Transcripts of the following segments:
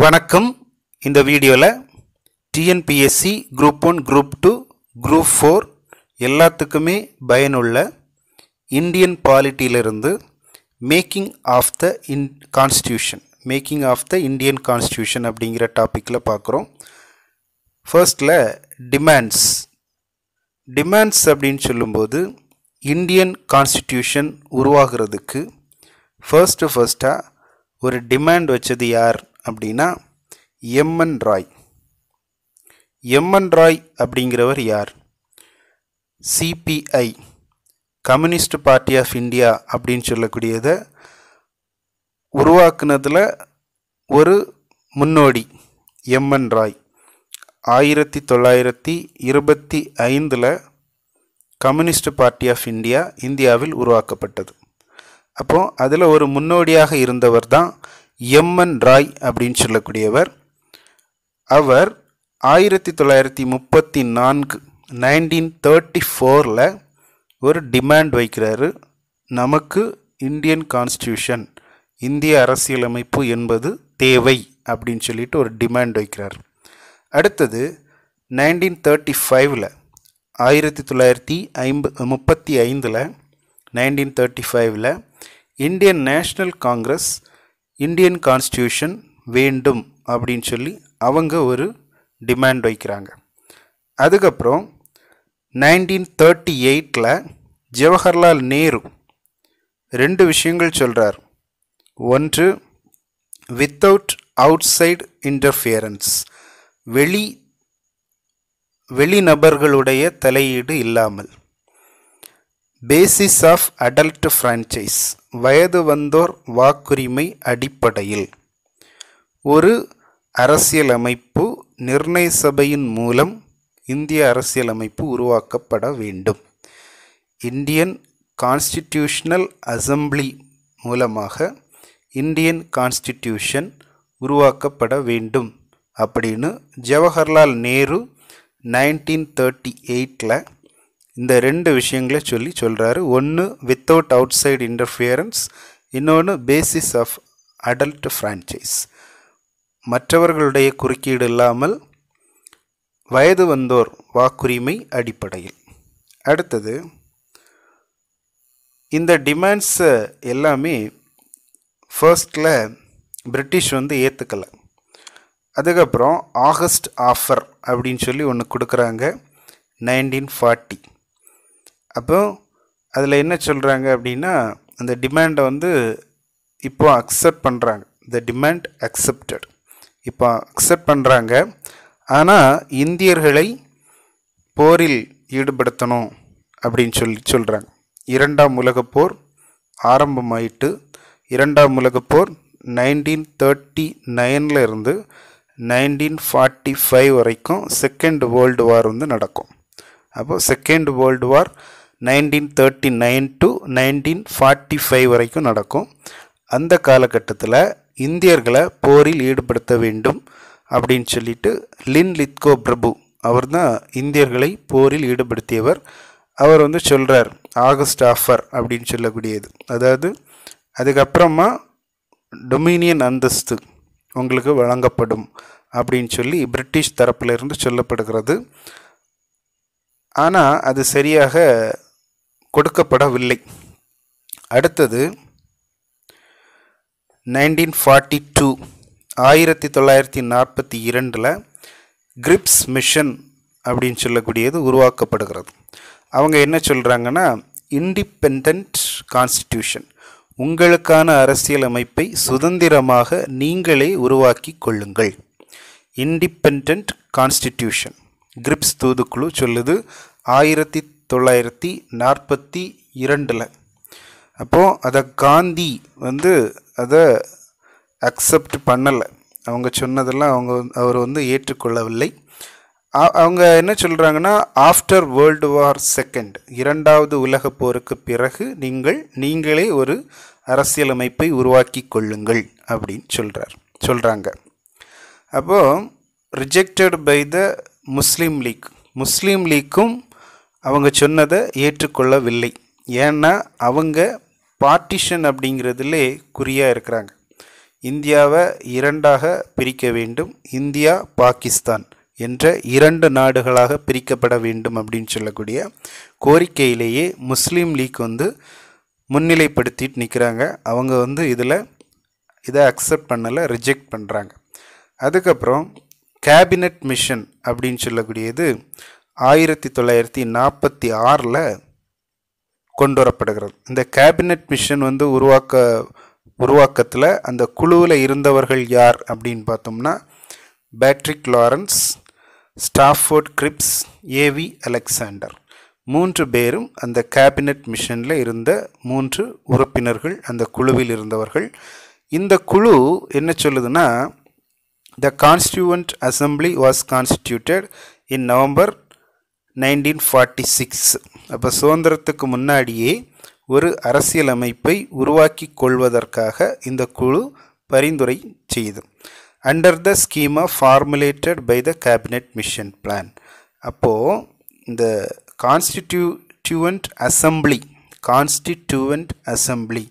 வணக்கம். இந்த வீடியோவில் டிஎன்பிஎஸ்சி குரூப் 1 குரூப் 2 குரூப் 4 எல்லாத்துக்குமே பயனுள்ள இந்தியன் பாலிட்டியிலிருந்து making of the Indian constitution அப்படிங்கிற டாப்பிக்கில் பார்க்குறோம். ஃபர்ஸ்டில் டிமாண்ட்ஸ் அப்படின்னு சொல்லும்போது இந்தியன் கான்ஸ்டியூஷன் உருவாகிறதுக்கு ஃபர்ஸ்டாக ஒரு டிமாண்ட் வச்சது யார் அப்படின்னா எம்என் ராய் அப்படிங்கிறவர் யார்? CPI communist party of India அப்படின்னு சொல்லக்கூடியதை உருவாக்குனதில் ஒரு முன்னோடி MN Roy. 1925 communist party of இந்தியாவில் உருவாக்கப்பட்டது. அப்போது அதில் ஒரு முன்னோடியாக இருந்தவர் தான் எம்என் ராய் அப்படின்னு சொல்லக்கூடியவர். அவர் 1934 ஒரு டிமாண்ட் வைக்கிறாரு, நமக்கு இந்தியன் கான்ஸ்டியூஷன் இந்திய அரசியலமைப்பு என்பது தேவை அப்படின்னு சொல்லிட்டு ஒரு டிமாண்ட் வைக்கிறார். அடுத்தது 1935 Indian national Congress Indian constitution வேண்டும் அப்படின்னு சொல்லி அவங்க ஒரு டிமாண்ட் வைக்கிறாங்க. அதுக்கப்புறம் 1938 ஜவஹர்லால் நேரு ரெண்டு விஷயங்கள் சொல்கிறார். ஒன்று, வித்தவுட் அவுட்சைட் இன்டர்ஃபியரன்ஸ், வெளிநபர்களுடைய தலையீடு இல்லாமல். பேசிஸ் ஆஃப் அடல்ட் ஃப்ரான்ச்சைஸ், வயது வந்தோர் வாக்குரிமை அடிப்படையில் ஒரு அரசியலமைப்பு நிர்ணய சபையின் மூலம் இந்திய அரசியலமைப்பு உருவாக்கப்பட வேண்டும். இந்தியன் கான்ஸ்டிடியூஷனல் அசம்பிளி மூலமாக இந்தியன் கான்ஸ்டிடியூஷன் உருவாக்கப்பட வேண்டும் அப்படின்னு ஜவஹர்லால் நேரு 1938 இந்த ரெண்டு விஷயங்களை சொல்கிறாரு. ஒன்று வித்தவுட் அவுட் சைடு இன்டர்ஃபியரன்ஸ், இன்னொன்று பேசிஸ் ஆஃப் அடல்ட் ஃப்ரான்ச்சைஸ், மற்றவர்களுடைய குறுக்கீடு இல்லாமல் வயது வந்தோர் வாக்குரிமை அடிப்படையில். அடுத்தது, இந்த டிமாண்ட்ஸ் எல்லாமே ஃபர்ஸ்டில் பிரிட்டிஷ் ஏற்றுக்கலை. அதுக்கப்புறம் ஆகஸ்ட் ஆஃபர் அப்படின்னு சொல்லி ஒன்று கொடுக்குறாங்க 1940. அப்போ அதில் என்ன சொல்கிறாங்க அப்படின்னா, அந்த டிமாண்டை இப்போ அக்செப்ட் பண்ணுறாங்க. த டிமாண்ட் அக்செப்டட், இப்போ அக்செப்ட் பண்ணுறாங்க. ஆனால் இந்தியர்களை போரில் ஈடுபடுத்தணும் அப்படின்னு சொல்கிறாங்க. 2ஆம் உலகப்போர் ஆரம்பமாயிட்டு 2ஆம் உலகப்போர் 1939 இருந்து 1945 வரைக்கும் செகண்ட் வேர்ல்டு வார் நடக்கும். அப்போது செகண்ட் வேர்ல்டு வார் 1939 to 1945 வரைக்கும் நடக்கும். அந்த காலகட்டத்தில் இந்தியர்களை போரில் ஈடுபடுத்த வேண்டும் அப்படின்னு சொல்லிட்டு லின்லித்கோ பிரபு அவர் தான் இந்தியர்களை போரில் ஈடுபடுத்தியவர். அவர் சொல்கிறார் ஆகஸ்ட் ஆஃபர் அப்படின்னு சொல்லக்கூடியது, அதாவது அதுக்கப்புறமா டொமினியன் அந்தஸ்து உங்களுக்கு வழங்கப்படும் அப்படின்னு சொல்லி பிரிட்டிஷ் தரப்பிலிருந்து சொல்லப்படுகிறது. ஆனால் அது சரியாக கொடுக்கப்படவில்லை. அடுத்தது 1942 கிரிப்ஸ் மிஷன் அப்படின்னு சொல்லக்கூடியது உருவாக்கப்படுகிறது. அவங்க என்ன சொல்கிறாங்கன்னா, இண்டிபெண்டன்ட் கான்ஸ்டிடியூஷன், உங்களுக்கான அரசியலமைப்பை சுதந்திரமாக நீங்களே உருவாக்கி கொள்ளுங்கள். இண்டிபெண்டன்ட் கான்ஸ்டிடியூஷன் கிரிப்ஸ் தூதுக்குழு சொல்லுது 1942. அப்போது அதை காந்தி அதை அக்செப்ட் பண்ணலை. அவங்க சொன்னதெல்லாம் அவர் ஏற்றுக்கொள்ளவில்லை. அவங்க என்ன சொல்கிறாங்கன்னா, ஆஃப்டர் வேர்ல்டு வார் செகண்ட், 2வது உலகப் போருக்கு பிறகு நீங்களே ஒரு அரசியலமைப்பை உருவாக்கி கொள்ளுங்கள் அப்படின்னு சொல்கிறாங்க. அப்போது ரிஜெக்டட் பை த முஸ்லீம் லீக்கும் அவங்க சொன்னதை ஏற்றுக்கொள்ளவில்லை. ஏன்னா அவங்க பார்ட்டிஷன் அப்படிங்கிறதுலே குறியாக இருக்கிறாங்க. இந்தியாவை இரண்டாக பிரிக்க வேண்டும், இந்தியா பாகிஸ்தான் என்ற இரண்டு நாடுகளாக பிரிக்கப்பட வேண்டும் அப்படின்னு சொல்லக்கூடிய கோரிக்கையிலேயே முஸ்லீம் லீக் வந்து முன்னிலைப்படுத்திட்டு நிற்கிறாங்க. அவங்க இதை அக்செப்ட் பண்ணலை, ரிஜெக்ட் பண்ணுறாங்க. அதுக்கப்புறம் கேபினட் மிஷன் அப்படின்னு சொல்லக்கூடியது 1946 கொண்டு வரப்படுகிறது. இந்த கேபினட் மிஷன் வந்து உருவாக்கத்தில் அந்த குழுவில் இருந்தவர்கள் யார் அப்படின்னு பார்த்தோம்னா Patrick Lawrence, Stafford grips, AV Alexander 3 பேரும் அந்த கேபினட் மிஷனில் இருந்த 3 உறுப்பினர்கள், அந்த குழுவில் இருந்தவர்கள். இந்த குழு என்ன சொல்லுதுன்னா, The Constituent Assembly was constituted in November 1946. அப்போ சுதந்திரத்துக்கு முன்னாடியே ஒரு அரசியலமைப்பை உருவாக்கி கொள்வதற்காக இந்த குழு பரிந்துரை செய்யுது. Under the schema formulated by the Cabinet Mission Plan. அப்போது இந்த Constituent Assembly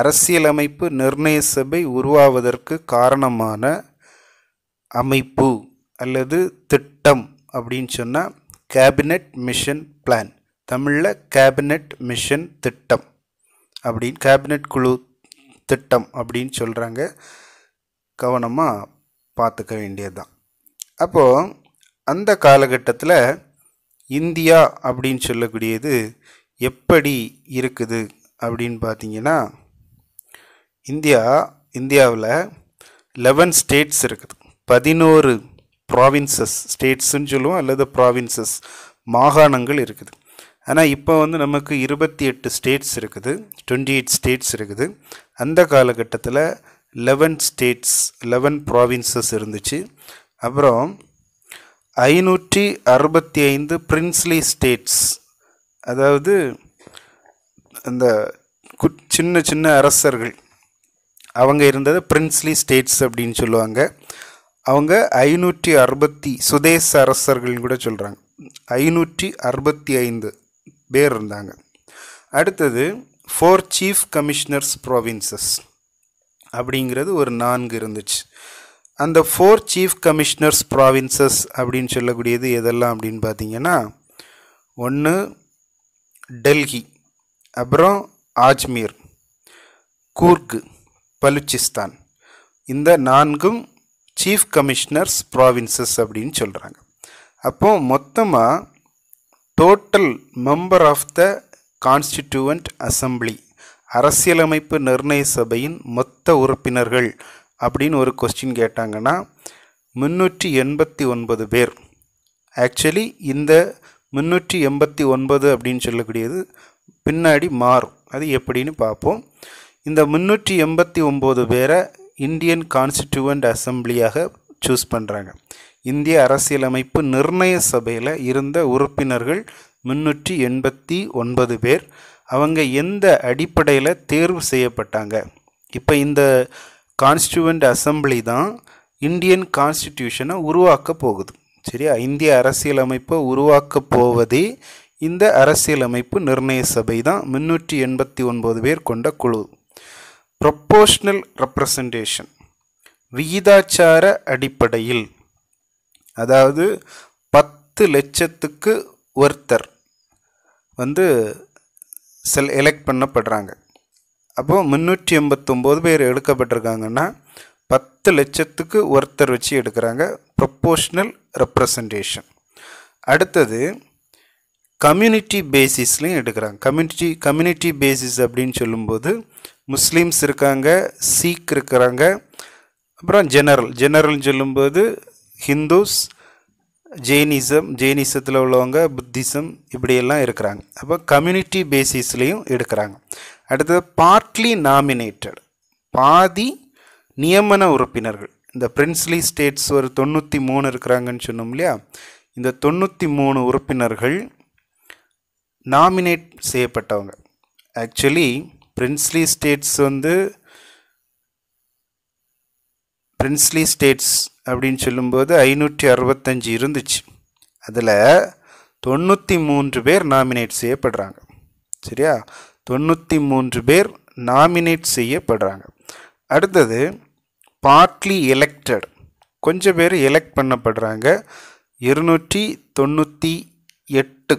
அரசியலமைப்பு நிர்ணய சபை உருவாவதற்கு காரணமான அமைப்பு அல்லது திட்டம் அப்படின்னு சொன்னால் கேபினட் மிஷன் பிளான், தமிழில் கேபினட் மிஷன் திட்டம் அப்படின்னு, கேபினட் குழு திட்டம் அப்படின்னு சொல்கிறாங்க. கவனமாக பார்த்துக்க வேண்டியது தான். அப்போது அந்த காலகட்டத்தில் இந்தியா அப்படின்னு சொல்லக்கூடியது எப்படி இருக்குது அப்படின்னு பார்த்தீங்கன்னா, இந்தியாவில் 11 ஸ்டேட்ஸ் இருக்குது, 11 ப்ராவின்சஸ், ஸ்டேட்ஸுன்னு சொல்லுவோம் அல்லது ப்ராவின்சஸ், மாகாணங்கள் இருக்குது. ஆனால் இப்போ வந்து நமக்கு 28 ஸ்டேட்ஸ் இருக்குது, 28 ஸ்டேட்ஸ் இருக்குது. அந்த காலகட்டத்தில் 11 ஸ்டேட்ஸ், 11 ப்ராவின்சஸ் இருந்துச்சு. அப்புறம் 565 பிரின்ஸ்லி ஸ்டேட்ஸ், அதாவது அந்த சின்ன சின்ன அரசர்கள் அவங்க இருந்தது பிரின்ஸ்லி ஸ்டேட்ஸ் அப்படின்னு சொல்லுவாங்க. அவங்க 560 சுதேச அரசர்கள்னு கூட சொல்கிறாங்க. 565 பேர் இருந்தாங்க. அடுத்தது 4 சீஃப் கமிஷனர்ஸ் ப்ராவின்சஸ் அப்படிங்கிறது ஒரு 4 இருந்துச்சு. அந்த 4 சீஃப் கமிஷனர்ஸ் ப்ராவின்சஸ் அப்படின்னு சொல்லக்கூடியது எதெல்லாம் அப்படின்னு பார்த்தீங்கன்னா, 1 டெல்லி, அப்புறம் ஆஜ்மீர், கூர்க், பலுச்சிஸ்தான். இந்த 4ம் சீஃப் கமிஷனர்ஸ் ப்ராவின்சஸ் அப்படின்னு சொல்கிறாங்க. அப்போது மொத்தமாக total member of the constituent assembly, அரசியலமைப்பு நிர்ணய சபையின் மொத்த உறுப்பினர்கள் அப்படின்னு ஒரு கொஸ்டின் கேட்டாங்கன்னா 389 பேர். ஆக்சுவலி இந்த 389 அப்படின்னு சொல்லக்கூடியது பின்னாடி மாறும், அது எப்படின்னு பார்ப்போம். இந்த 389 பேரை இந்தியன் கான்ஸ்டிடியூவன்ட் அசம்பிளியாக சூஸ் பண்ணுறாங்க. இந்திய அரசியலமைப்பு நிர்ணய சபையில் இருந்த உறுப்பினர்கள் 389 பேர். அவங்க எந்த அடிப்படையில் தேர்வு செய்யப்பட்டாங்க? இப்போ இந்த கான்ஸ்டிடியூவன்ட் அசம்பிளி தான் இந்தியன் கான்ஸ்டிடியூஷனை உருவாக்க போகுது. சரியா? இந்திய அரசியலமைப்பை உருவாக்க போவதே இந்த அரசியலமைப்பு நிர்ணய சபை தான். 389 பேர் கொண்ட குழு. ப்ரொப்போர்ஷனல் ரெப்ரசன்டேஷன், விகிதாச்சார அடிப்படையில், அதாவது 10 லட்சத்துக்கு ஒருத்தர் வந்து எலெக்ட் பண்ணப்படுறாங்க. அப்போது 389 பேர் எடுக்கப்பட்டிருக்காங்கன்னா 10 லட்சத்துக்கு ஒருத்தர் வச்சு எடுக்கிறாங்க. Proportional representation. அடுத்தது கம்யூனிட்டி பேசிஸ்லையும் எடுக்கிறாங்க. கம்யூனிட்டி பேசிஸ் அப்படின்னு சொல்லும்போது முஸ்லீம்ஸ் இருக்காங்க, சீக் இருக்கிறாங்க, அப்புறம் ஜெனரல்னு சொல்லும்போது ஹிந்துஸ், ஜெயினிசத்தில் உள்ளவங்க, புத்திசம், இப்படியெல்லாம் இருக்கிறாங்க. அப்போ கம்யூனிட்டி பேசிஸ்லையும் எடுக்கிறாங்க. அடுத்தது பார்ட்லி நாமினேட்டட், பாதி நியமன உறுப்பினர்கள். இந்த பிரின்ஸ்லி ஸ்டேட்ஸ் ஒரு 93 இருக்கிறாங்கன்னு சொன்னோம் இல்லையா? இந்த 93 உறுப்பினர்கள் நாமினேட் செய்யப்பட்டவங்க. ஆக்சுவலி பிரின்ஸ்லி ஸ்டேட்ஸ் அப்படின்னு சொல்லும்போது 565 இருந்துச்சு. அதில் 93 பேர் நாமினேட் செய்யப்படுறாங்க. சரியா? 93 பேர் நாமினேட் செய்யப்படுறாங்க. அடுத்தது பார்ட்லி எலெக்டட், கொஞ்சம் பேர் எலெக்ட் பண்ணப்படுறாங்க 298,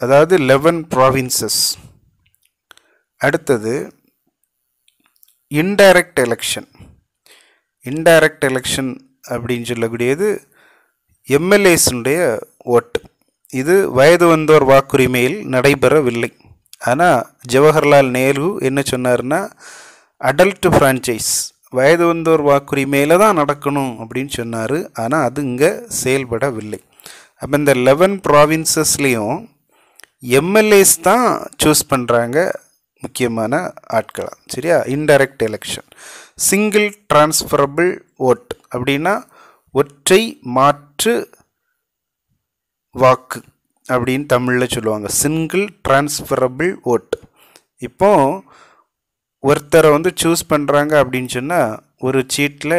அதாவது 11 ப்ராவின்சஸ். அடுத்தது இன்டைரக்ட் எலெக்ஷன். இன்டைரக்ட் எலெக்ஷன் அப்படின்னு சொல்லக்கூடியது எம்எல்ஏஸுடைய ஓட்டு. இது வயது வந்தோர் வாக்குரிமையில் நடைபெறவில்லை. ஆனால் ஜவஹர்லால் நேரு என்ன சொன்னார்னா, அடல்ட் ஃப்ரான்ச்சைஸ், வயது வந்தோர் வாக்குரிமையில் தான் நடக்கணும் அப்படின்னு சொன்னார். ஆனால் அது இங்கே செயல்படவில்லை. அப்போ இந்த 11 ப்ராவின்சஸ்லேயும் எம்எல்ஏஸ் தான் சூஸ் பண்ணுறாங்க முக்கியமான ஆட்களாக. சரியா? Indirect election. Single transferable vote அப்படின்னா ஒற்றை மாற்று வாக்கு அப்படின்னு தமிழில் சொல்லுவாங்க. Single transferable vote. இப்போ ஒருத்தரை சூஸ் பண்ணுறாங்க அப்படின்னு சொன்னால் ஒரு சீட்டில்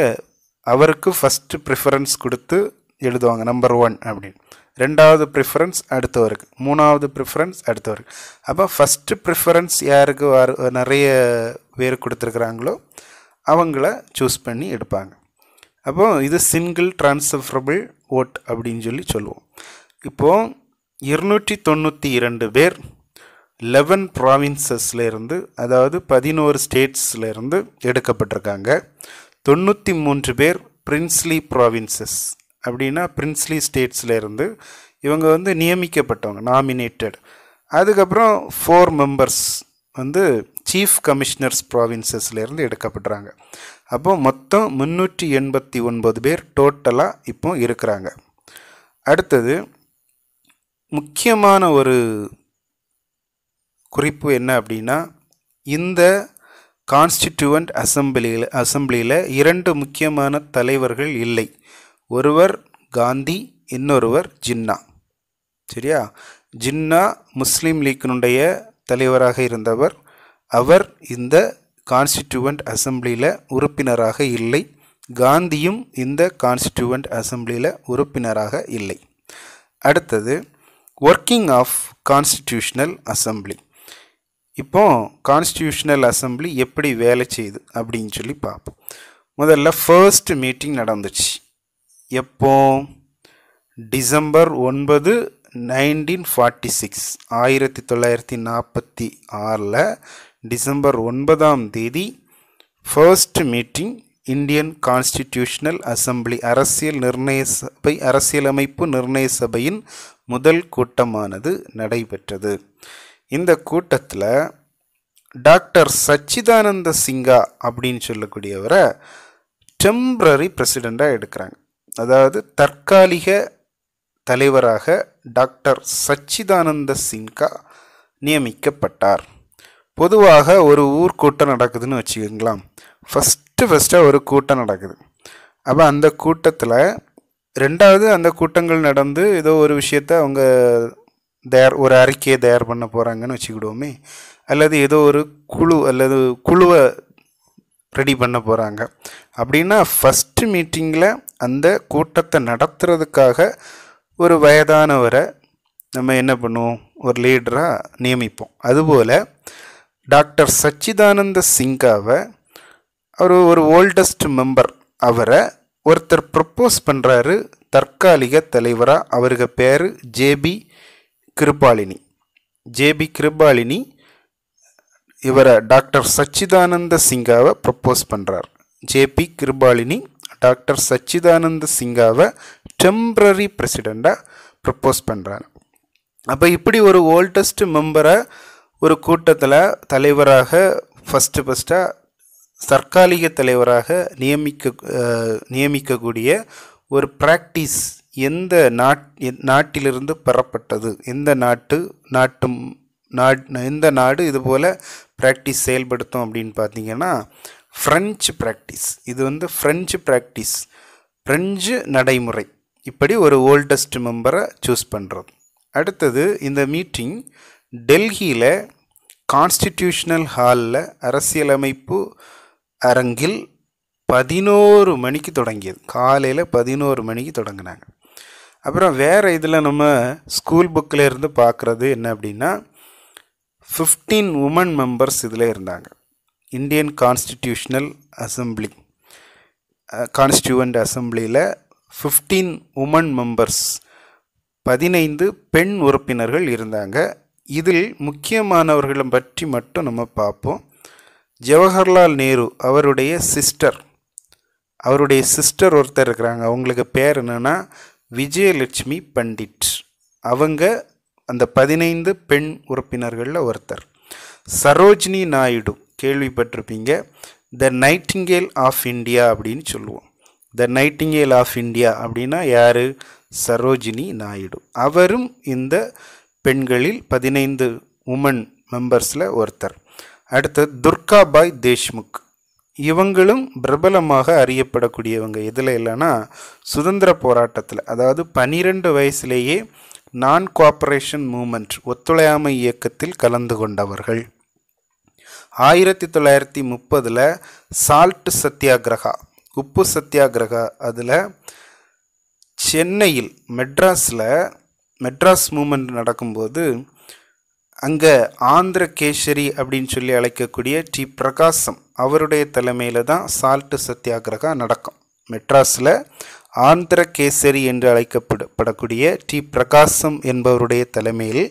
அவருக்கு ஃபஸ்ட்டு ப்ரிஃபரன்ஸ் கொடுத்து எழுதுவாங்க, நம்பர் 1 அப்படின்னு. ரெண்டாவது ப்ரிஃபரன்ஸ் அடுத்தவருக்கு, மூணாவது ப்ரிஃபரன்ஸ் அடுத்தவருக்கு. அப்போ ஃபஸ்ட்டு ப்ரிஃபரன்ஸ் யாருக்கு நிறைய பேர் கொடுத்துருக்குறாங்களோ அவங்கள சூஸ் பண்ணி எடுப்பாங்க. அப்போது இது சிங்கிள் டிரான்ஸ்ஃபரபிள் ஓட் அப்படின்னு சொல்லுவோம். இப்போது 292 பேர் 11 ப்ராவின்சஸில் இருந்து, அதாவது 11 ஸ்டேட்ஸில் இருந்து எடுக்கப்பட்டிருக்காங்க. 93 பேர் பிரின்ஸ்லி ப்ராவின்சஸ் அப்படின்னா பிரின்ஸ்லி ஸ்டேட்ஸில் இருந்து இவங்க நியமிக்கப்பட்டவங்க, நாமினேட்டட். அதுக்கப்புறம் 4 மெம்பர்ஸ் சீஃப் கமிஷனர்ஸ் ப்ராவின்சஸ்லேருந்து எடுக்கப்படுறாங்க. அப்போ மொத்தம் 389 பேர் டோட்டலாக இப்போ இருக்கிறாங்க. அடுத்தது முக்கியமான ஒரு குறிப்பு என்ன அப்படின்னா, இந்த கான்ஸ்டிடியூவன்ட் அசம்பிளியில் 2 முக்கியமான தலைவர்கள் இல்லை. ஒருவர் காந்தி, இன்னொருவர் ஜின்னா. சரியா? ஜின்னா முஸ்லீம் லீக்கினுடைய தலைவராக இருந்தவர். அவர் இந்த கான்ஸ்டிடியூவன்ட் அசம்பிளியில் உறுப்பினராக இல்லை. காந்தியும் இந்த கான்ஸ்டிடியூவன்ட் அசம்பிளியில் உறுப்பினராக இல்லை. அடுத்தது ஒர்க்கிங் ஆஃப் கான்ஸ்டிடியூஷனல் அசம்பிளி. இப்போ கான்ஸ்டிடியூஷனல் அசம்பிளி எப்படி வேலை செய்யுது அப்படின்னு பார்ப்போம். முதல்ல ஃபர்ஸ்ட் மீட்டிங் நடந்துச்சு. எப்போ? December 9, 1946, 1946 December 9 first meeting Indian constitutional assembly, அரசியலமைப்பு நிர்ணய சபையின் முதல் கூட்டமானது நடைபெற்றது. இந்த கூட்டத்தில் டாக்டர் சச்சிதானந்த சிங்கா அப்படின்னு சொல்லக்கூடியவரை டெம்பரரி பிரசிடெண்ட்டாக எடுக்கிறாங்க. அதாவது தற்காலிக தலைவராக டாக்டர் சச்சிதானந்த சிங்கா நியமிக்கப்பட்டார். பொதுவாக ஒரு ஊர் கூட்டம் நடக்குதுன்னு வச்சுக்கோங்களா, ஃபஸ்ட்டாக ஒரு கூட்டம் நடக்குது. அப்போ அந்த கூட்டத்தில் ரெண்டாவது அந்த கூட்டங்கள் நடந்து ஏதோ ஒரு விஷயத்தை அவங்க ஒரு அறிக்கையை தயார் பண்ண போகிறாங்கன்னு வச்சுக்கிடுவோமே, அல்லது ஏதோ ஒரு குழுவை ரெடி பண்ண போகிறாங்க அப்படின்னா ஃபஸ்ட்டு மீட்டிங்கில் அந்த கூட்டத்தை நடத்துறதுக்காக ஒரு வயதானவரை நம்ம என்ன பண்ணுவோம், ஒரு லீடராக நியமிப்போம். அதுபோல் டாக்டர் சச்சிதானந்த சிங்காவை ஒரு ஓல்டஸ்ட் மெம்பர், அவரை ஒருத்தர் ப்ரப்போஸ் பண்ணுறாரு தற்காலிக தலைவராக. அவருக்கு பேர் ஜேபி கிருபாலினி. இவரை டாக்டர் சச்சிதானந்த சிங்காவை ப்ரப்போஸ் பண்ணுறார். ஜேபி கிருபாலினி டாக்டர் சச்சிதானந்த சிங்காவை டெம்பரரி பிரசிடெண்ட்டாக ப்ரப்போஸ் பண்ணுறாரு. அப்போ இப்படி ஒரு ஓல்டஸ்ட் மெம்பரை ஒரு கூட்டத்தில் தலைவராக ஃபஸ்ட்டாக தற்காலிக தலைவராக நியமிக்கக்கூடிய ஒரு ப்ராக்டிஸ் எந்த நாட்டிலிருந்து பெறப்பட்டது, எந்த நாடு இதுபோல் ப்ராக்டிஸ் செயல்படுத்தும் அப்படின்னு பார்த்தீங்கன்னா ஃப்ரெஞ்சு ப்ராக்டிஸ். இது ஃப்ரெஞ்சு ப்ராக்டிஸ், ஃப்ரெஞ்சு நடைமுறை. இப்படி ஒரு ஓல்டஸ்ட் மெம்பரை சூஸ் பண்ணுறது. அடுத்தது இந்த மீட்டிங் டெல்லியில் கான்ஸ்டிடியூஷனல் ஹாலில், அரசியலமைப்பு அரங்கில் 11 மணிக்கு தொடங்கியது. காலையில் 11 மணிக்கு தொடங்கினாங்க. அப்புறம் வேறு இதில் நம்ம ஸ்கூல் புக்கில் இருந்து பார்க்குறது என்ன அப்படின்னா 15 உமன் மெம்பர்ஸ் இதில் இருந்தாங்க. இந்தியன் கான்ஸ்டிடியூஷனல் அசம்பிளி கான்ஸ்டியூவன்ட் அசம்பிளியில் 15 உமன் மெம்பர்ஸ் 15 பெண் உறுப்பினர்கள் இருந்தாங்க. இதில் முக்கியமானவர்களை பற்றி மட்டும் நம்ம பார்ப்போம். ஜவஹர்லால் நேரு அவருடைய சிஸ்டர் ஒருத்தர் இருக்கிறாங்க. அவங்களுக்கு பேர் என்னென்னா விஜயலட்சுமி பண்டிட். அவங்க அந்த 15 பெண் உறுப்பினர்களில் ஒருத்தர். சரோஜினி நாயுடு கேள்விப்பட்டிருப்பீங்க. த நைட்டிங்கேல் ஆஃப் இந்தியா அப்படின்னு சொல்லுவோம். த நைட்டிங்கேல் ஆஃப் இந்தியா அப்படின்னா யார்? சரோஜினி நாயுடு. அவரும் இந்த பெண்களில் 15 உமன் மெம்பர்ஸில் ஒருத்தர். அடுத்து துர்காபாய் தேஷ்முக். இவங்களும் பிரபலமாக அறியப்படக்கூடியவங்க. இதில் இல்லைன்னா சுதந்திர போராட்டத்தில், அதாவது 12 வயசுலேயே நான் கோஆப்ரேஷன் மூமெண்ட் ஒத்துழையாமை இயக்கத்தில் கலந்து கொண்டவர்கள். 1930 சால்ட் சத்தியாகிரகா, உப்பு சத்தியாகிரகா, அதில் சென்னையில் மெட்ராஸ் மூமெண்ட் நடக்கும்போது அங்கே ஆந்திர கேசரி அப்படின்னு சொல்லி அழைக்கக்கூடிய டி பிரகாசம் அவருடைய தலைமையில் தான் சால்ட் சத்தியாகிரகா நடக்கும். மெட்ராஸில் ஆந்திர கேசரி என்று அழைக்கப்படக்கூடிய டி பிரகாசம் என்பவருடைய தலைமையில்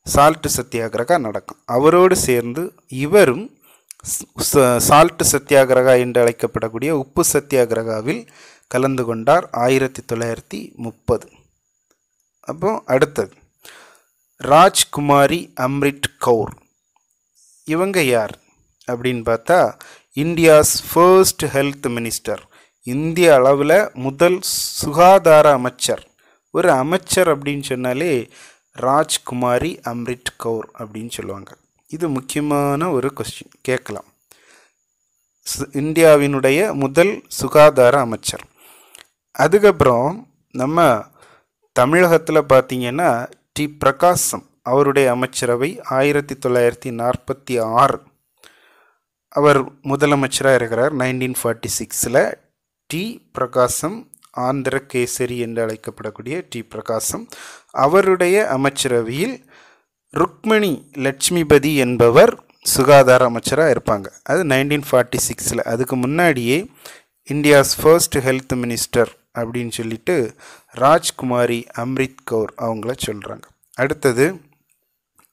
சால்ட் சத்தியாகிரகா நடக்கும். அவரோடு சேர்ந்து இவரும் சால்ட் சத்தியாகிரகா என்று அழைக்கப்படக்கூடிய உப்பு சத்தியாகிரகாவில் கலந்து கொண்டார் 1930. அப்போ அடுத்தது ராஜ்குமாரி அம்ரிட் கவுர். இவங்க யார் அப்படின்னு பார்த்தா இந்தியாஸ் ஃபர்ஸ்ட் ஹெல்த் மினிஸ்டர், இந்திய அளவில் முதல் சுகாதார அமைச்சர். ஒரு அமைச்சர் அப்படின்னு சொன்னாலே ராஜ்குமாரி அம்ரிட் கவுர் அப்படின்னு சொல்லுவாங்க. இது முக்கியமான ஒரு கொஸ்டின் கேட்கலாம். இந்தியாவினுடைய முதல் சுகாதார அமைச்சர். அதுக்கப்புறம் நம்ம தமிழகத்தில் பார்த்தீங்கன்னா டி பிரகாசம் அவருடைய அமைச்சரவை 1946 அவர் முதலமைச்சராக இருக்கிறார். 1946 டி பிரகாசம், ஆந்திர கேசரி என்று அழைக்கப்படக்கூடிய டி பிரகாசம், அவருடைய அமைச்சரவையில் ருக்மணி லட்சுமிபதி என்பவர் சுகாதார அமைச்சராக இருப்பாங்க. அது 1946. அதுக்கு முன்னாடியே இந்தியாஸ் ஃபர்ஸ்ட் ஹெல்த் மினிஸ்டர் அப்படின்னு சொல்லிட்டு ராஜ்குமாரி அம்ரித் கவுர் அவங்கள சொல்கிறாங்க. அடுத்தது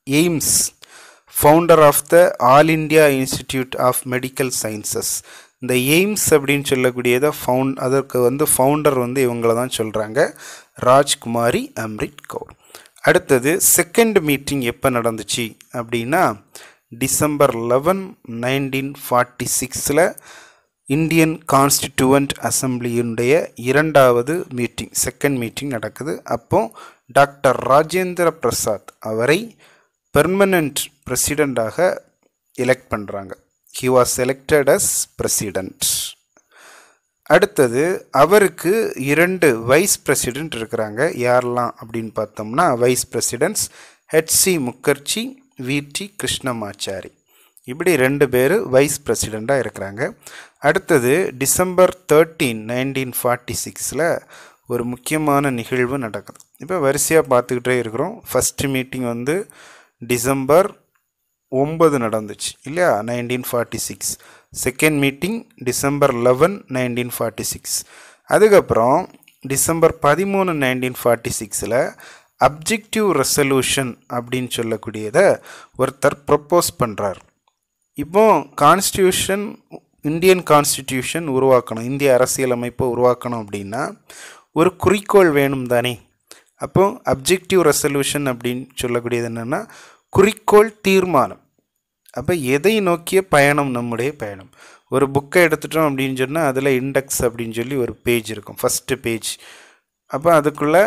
AIIMS, founder of the all India institute of medical sciences. இந்த எய்ம்ஸ் அப்படின்னு சொல்லக்கூடியதை அதற்கு ஃபவுண்டர் இவங்கள தான் சொல்கிறாங்க, ராஜ்குமாரி அம்ரித் கவுர். அடுத்தது செகண்ட் மீட்டிங் எப்போ நடந்துச்சு அப்படின்னா டிசம்பர் 11, 1946 இந்தியன் கான்ஸ்டிடியூவன்ட் அசம்பிளியினுடைய 2வது மீட்டிங், செகண்ட் மீட்டிங் நடக்குது. அப்போ டாக்டர் ராஜேந்திர பிரசாத் அவரை பெர்மனன்ட் பிரசிடெண்ட்டாக எலெக்ட் பண்ணுறாங்க. He was elected as president. அடுத்தது அவருக்கு 2 வைஸ் பிரசிடெண்ட் இருக்கிறாங்க. யாரெல்லாம் அப்படின்னு பார்த்தோம்னா வைஸ் பிரசிடெண்ட்ஸ் ஹெச்.சி. முகர்ஜி, வி.டி. கிருஷ்ணமாச்சாரி. இப்படி 2 பேர் வைஸ் பிரசிடெண்ட்டாக இருக்கிறாங்க. அடுத்தது டிசம்பர் 13, 1946 ஒரு முக்கியமான நிகழ்வு நடக்குது. இப்போ வரிசையாக பார்த்துக்கிட்டே இருக்கிறோம். ஃபஸ்ட்டு மீட்டிங் டிசம்பர் 9 நடந்துச்சு இல்லையா, 1946. Second meeting December 11, 1946. அதுக்கப்புறம் டிசம்பர் 13, 1946 அப்ஜெக்டிவ் ரெசல்யூஷன் அப்படின்னு சொல்லக்கூடியதை ஒருத்தர் ப்ரப்போஸ் பண்ணுறார். இப்போ கான்ஸ்டியூஷன், இந்தியன் கான்ஸ்டிடியூஷன் உருவாக்கணும், இந்திய அரசியலமைப்பை உருவாக்கணும் அப்படின்னா ஒரு குறிக்கோள் வேணும் தானே. அப்போ அப்ஜெக்டிவ் ரெசல்யூஷன் அப்படின்னு சொல்லக்கூடியது என்னென்னா குறிக்கோள் தீர்மானம். அப்போ எதை நோக்கிய பயணம் நம்முடைய பயணம். ஒரு புக்கை எடுத்துட்டோம் அப்படின்னு சொன்னால் அதில் இண்டெக்ஸ் அப்படின்னு சொல்லி ஒரு பேஜ் இருக்கும், ஃபஸ்ட்டு பேஜ். அப்போ அதுக்குள்ளே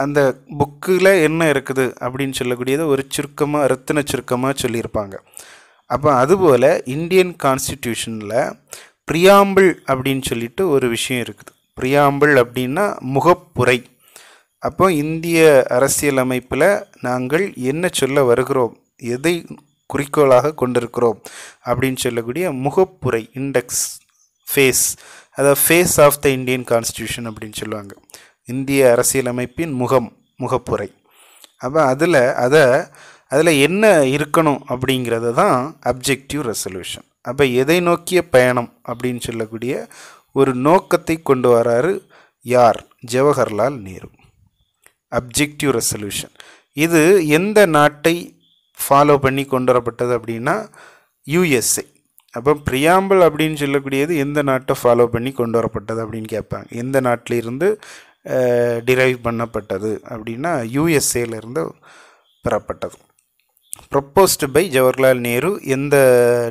அந்த புக்கில் என்ன இருக்குது அப்படின்னு சொல்லக்கூடியதை ஒரு சுருக்கமாக, ரத்தின சுருக்கமாக சொல்லியிருப்பாங்க. அப்போ அதுபோல் இந்தியன் கான்ஸ்டிடியூஷனில் ப்ரியாம்பிள் அப்படின்னு சொல்லிட்டு ஒரு விஷயம் இருக்குது. ப்ரியாம்பிள் அப்படின்னா முகப்புரை. அப்போ இந்திய அரசியலமைப்பில் நாங்கள் என்ன சொல்ல வருகிறோம், எதை குறிக்கோளாக கொண்டிருக்கிறோம் அப்படின்னு சொல்லக்கூடிய முகப்புரை, இண்டெக்ஸ், ஃபேஸ், அதாவது face of the Indian constitution அப்படின்னு சொல்லுவாங்க. இந்திய அரசியலமைப்பின் முகப்புரை. அப்போ அதை அதில் என்ன இருக்கணும் அப்படிங்கிறது தான் அப்ஜெக்டிவ் ரெசல்யூஷன். அப்போ எதை நோக்கிய பயணம் அப்படின்னு சொல்லக்கூடிய ஒரு நோக்கத்தை கொண்டு வராரு யார்? ஜவஹர்லால் நேரு. அப்ஜெக்டிவ் ரெசல்யூஷன் இது எந்த நாட்டை ஃபாலோ பண்ணி கொண்டு வரப்பட்டது அப்படின்னா யுஎஸ்ஏ. அப்போ ப்ரியாம்பிள் அப்படின்னு சொல்லக்கூடியது எந்த நாட்டை ஃபாலோ பண்ணி கொண்டு வரப்பட்டது அப்படின்னு கேட்பாங்க. எந்த நாட்டிலிருந்து டிரைவ் பண்ணப்பட்டது அப்படின்னா யுஎஸ்ஏலேருந்து பெறப்பட்டது. Proposed by Jawaharlal Nehru. எந்த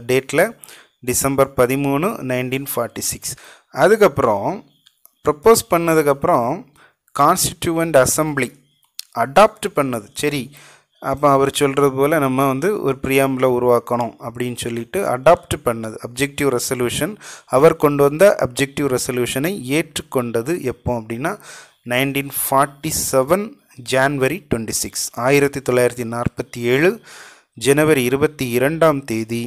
டேட்டில்? டிசம்பர் 13, 1946. அதுக்கப்புறம் ப்ரப்போஸ் பண்ணதுக்கப்புறம் கான்ஸ்டிடியூவன்ட் அசம்பிளி அடாப்ட் பண்ணது. சரி, அப்போ அவர் சொல்கிறது போல் நம்ம ஒரு ப்ரியாம்பிளை உருவாக்கணும் அப்படின்னு சொல்லிட்டு அடாப்ட் பண்ணது அப்ஜெக்டிவ் ரெசல்யூஷன். அவர் கொண்டு வந்த அப்ஜெக்டிவ் ரெசல்யூஷனை ஏற்றுக்கொண்டது எப்போ அப்படின்னா 1947 ஜான்வரி 26, 1947 ஜனவரி 22ஆம் தேதி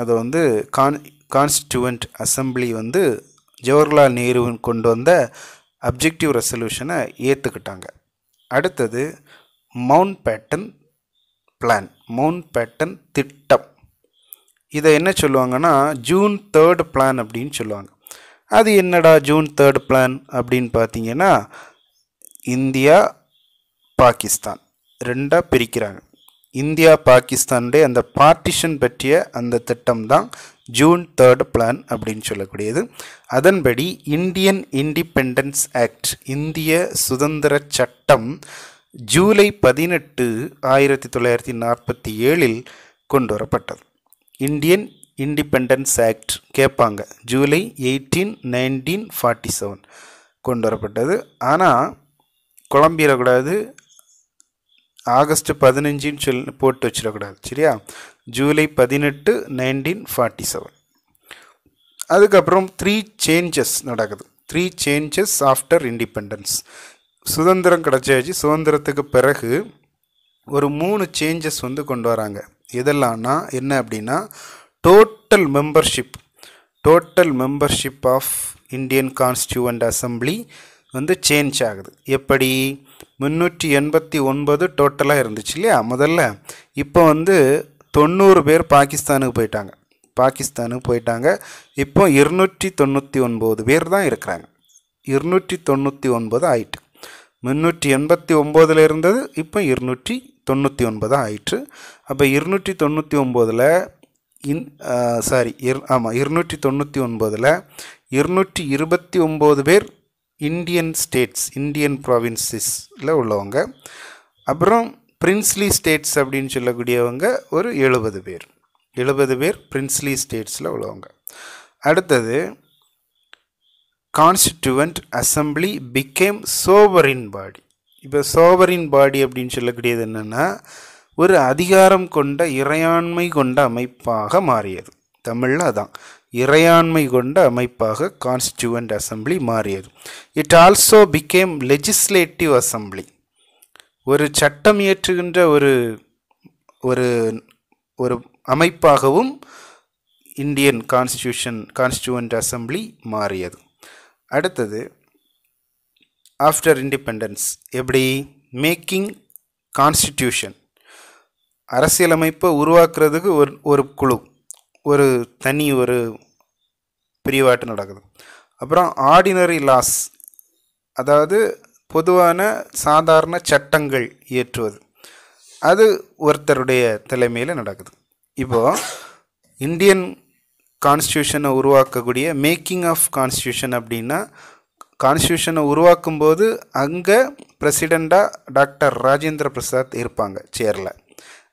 அதை கான்ஸ்டிடியூவன்ட் அசம்பிளி ஜவஹர்லால் நேரு கொண்டு வந்த அப்ஜெக்டிவ் ரெசல்யூஷனை ஏற்றுக்கிட்டாங்க. அடுத்தது Mountbatten plan, Mountbatten திட்டம். இதை என்ன சொல்லுவாங்கன்னா ஜூன் 3 பிளான் அப்படின்னு சொல்லுவாங்க. அது என்னடா ஜூன் 3 பிளான் அப்படின்னு பார்த்தீங்கன்னா, இந்தியா பாகிஸ்தான் ரெண்டாக பிரிக்கிறாங்க. இந்தியா பாகிஸ்தானுடைய அந்த பார்ட்டிஷன் பற்றிய அந்த திட்டம் தான் ஜூன் 3 பிளான் அப்படின்னு சொல்லக்கூடியது. அதன்படி இந்தியன் இண்டிபெண்டன்ஸ் ஆக்ட், இந்திய சுதந்திர சட்டம் ஜூலை 18, 1947 கொண்டு வரப்பட்டது. இந்தியன் இண்டிபெண்டன்ஸ் ஆக்ட் கேட்பாங்க. ஜூலை 18, 1947 கொண்டு வரப்பட்டது. ஆனால் குழம்பிடக்கூடாது, ஆகஸ்ட் 15 போட்டு வச்சிடக்கூடாது. சரியா? ஜூலை 18, 1947. அதுக்கப்புறம் 3 சேஞ்சஸ் நடக்குது. 3 சேஞ்சஸ் ஆஃப்டர் இண்டிபெண்டன்ஸ். சுதந்திரம் கிடச்சாச்சு. சுதந்திரத்துக்கு பிறகு ஒரு 3 சேஞ்சஸ் கொண்டு வராங்க. இதெல்லாம்னா என்ன அப்படின்னா, total membership of Indian constituent assembly change ஆகுது. எப்படி? 389 டோட்டலாக இருந்துச்சு இல்லையா முதல்ல. இப்போ 90 பேர் பாகிஸ்தானுக்கு போயிட்டாங்க. இப்போ 299 பேர் தான் இருக்கிறாங்க. 299 ஆயிட்டு. 389 இருந்தது, இப்போ 299 ஆயிற்று. அப்போ 299 229 பேர் இந்தியன் ஸ்டேட்ஸ், இந்தியன் ப்ராவின்சஸில் உள்ளவங்க. அப்புறம் பிரின்ஸ்லி ஸ்டேட்ஸ் அப்படின்னு சொல்லக்கூடியவங்க ஒரு 70 பேர் பிரின்ஸ்லி ஸ்டேட்ஸில் உள்ளவங்க. அடுத்தது கான்ஸ்டிடியூவன்ட் அசம்பிளி பிகேம் சோவரின் பாடி. இப்போ சோவரின் பாடி அப்படின்னு சொல்லக்கூடியது என்னென்னா, ஒரு அதிகாரம் கொண்ட இறையாண்மை கொண்ட அமைப்பாக மாறியது. தமிழில் அதான், இறையாண்மை கொண்ட அமைப்பாக கான்ஸ்டிடியூவன்ட் அசம்பிளி மாறியது. It also became legislative assembly. ஒரு சட்டம் இயற்றுகின்ற ஒரு ஒரு அமைப்பாகவும் இந்தியன் கான்ஸ்டிடியூவன்ட் அசம்பிளி மாறியது. அடுத்தது ஆஃப்டர் இண்டிபெண்டன்ஸ் எப்படி? மேக்கிங் கான்ஸ்டிடியூஷன், அரசியலமைப்பை உருவாக்குறதுக்கு ஒரு குழு, ஒரு தனி ஒரு பிரிவாட்டு நடக்குது. அப்புறம் ஆர்டினரி லாஸ், அதாவது பொதுவான சாதாரண சட்டங்கள் இயற்றுவது, அது ஒருத்தருடைய தலைமையில் நடக்குது. இப்போது இந்தியன் கான்ஸ்டியூஷனை உருவாக்கக்கூடிய மேக்கிங் ஆஃப் கான்ஸ்டியூஷன் அப்படின்னா, கான்ஸ்டியூஷனை உருவாக்கும்போது அங்கே பிரசிடெண்ட்டாக டாக்டர் ராஜேந்திர பிரசாத் இருப்பாங்க சேரில்.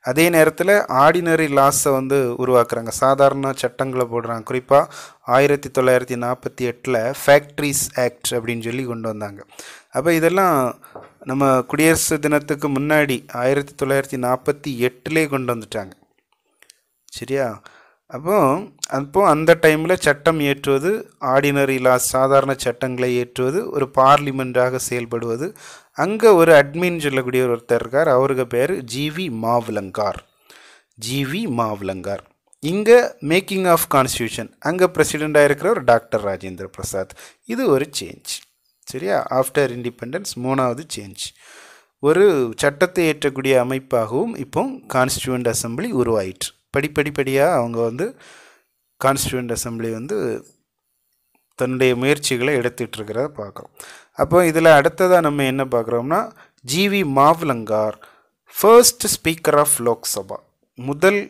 அதே நேரத்தில் ஆர்டினரி லாஸை உருவாக்குறாங்க, சாதாரண சட்டங்களை போடுறாங்க. குறிப்பாக 1948 ஃபேக்ட்ரிஸ் ஆக்ட் அப்படின்னு சொல்லி கொண்டு வந்தாங்க. அப்போ இதெல்லாம் நம்ம குடியரசு தினத்துக்கு முன்னாடி 1948 கொண்டு வந்துட்டாங்க. சரியா? அப்போ அந்த டைமில் சட்டம் இயற்றுவது, ஆர்டினரி லாஸ் சாதாரண சட்டங்களை இயற்றுவது, ஒரு பார்லிமெண்ட்டாக செயல்படுவது. அங்கே ஒரு அட்மின் சொல்லக்கூடிய ஒருத்தர் இருக்கார், அவருக்கு பேர் ஜிவி மாவலங்கார். இங்கே மேக்கிங் ஆஃப் கான்ஸ்டியூஷன், அங்கே பிரசிடெண்ட்டாக இருக்கிறவர் டாக்டர் ராஜேந்திர பிரசாத். இது ஒரு சேஞ்ச். சரியா? ஆஃப்டர் இண்டிபெண்டன்ஸ் 3வது சேஞ்ச். ஒரு சட்டத்தை ஏற்றக்கூடிய அமைப்பாகவும் இப்போ கான்ஸ்டியூண்ட் அசம்பிளி உருவாயிற்று. படிப்படியாக அவங்க வந்து கான்ஸ்டியூண்ட் அசம்பிளி வந்து தன்னுடைய முயற்சிகளை எடுத்துகிட்ருக்கிறத பார்க்குறோம். அப்போ இதில் அடுத்ததாக நம்ம என்ன பார்க்குறோம்னா, G V Mavalankar first speaker of Lok Sabha, முதல்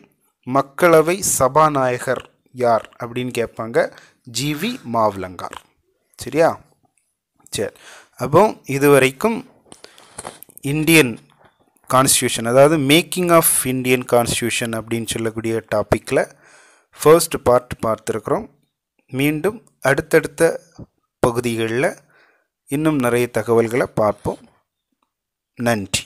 மக்களவை சபாநாயகர் யார் அப்படின்னு கேட்பாங்க. ஜிவி மாவ்லங்கார். சரியா? சரி. அப்போ இதுவரைக்கும் இந்தியன் கான்ஸ்டியூஷன், அதாவது மேக்கிங் ஆஃப் இந்தியன் கான்ஸ்டியூஷன் அப்படின்னு சொல்லக்கூடிய டாப்பிக்கில் ஃபர்ஸ்ட் பார்ட் பார்த்துருக்குறோம். மீண்டும் அடுத்தடுத்த பகுதிகளில் இன்னும் நிறைய தகவல்களை பார்ப்போம். நன்றி.